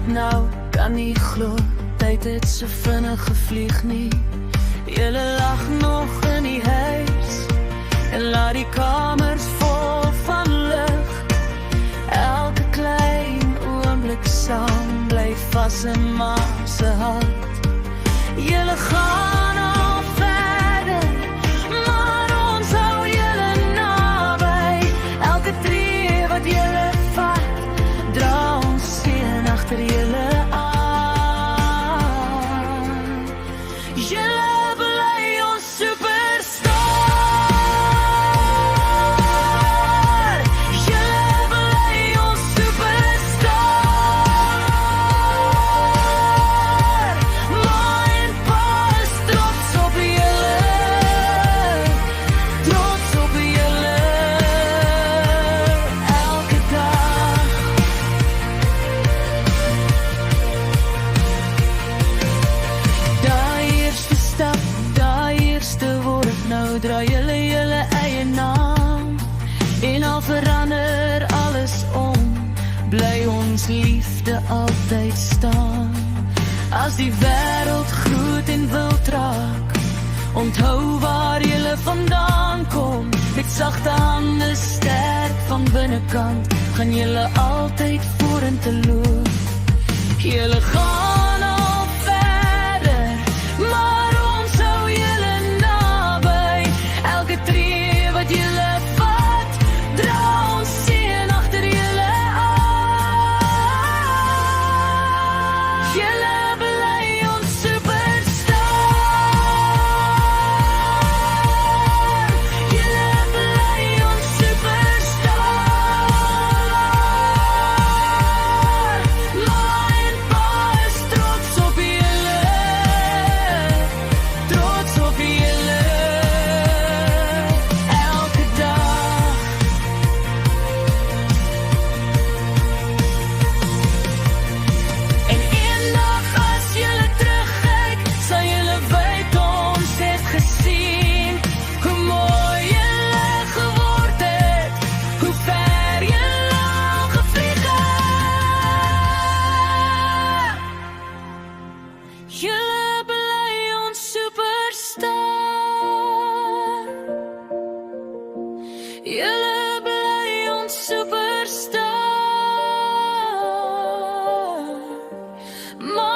slaap nou, kan nie glo, tyd het so vinnig gevlieg nie. Julle lag nog in die huis en laat die kamers vol van lig. Elke klein oomblik saam bly vas in ma se hart. Julle gaan al verder, maar ons hou julle naby. Elke tree wat julle vat, dra ons seën agter julle aan. Julle bly ons superstar. Julle bly ons superstar. Ma en pa is trots op julle, trots op julle, elke dag. Daai eerste stap, daai eerste woord, nou draai julle julle eie naam. En al verander alles om, bly ons liefde altyd staan. As die wêreld groet en wild raak, onthou waar julle vandaan kom. Met sagte hande sterk van binnekant, gaan julle altyd vorentoe loop. Julle gaan al verder, maar ons hou julle naby. Elke tree wat julle vat, dra ons seën agter julle aan. Julle bly ons superstar. Julle bly ons superstar. Ma en pa is trots op julle, trots op julle, elke dag. En eendag as julle terugkyk, sal julle weet ons het gesien hoe mooi julle geword het, hoe ver julle al gevlieg het. Julle bly ons superstar. Julle bly ons superstar. Ma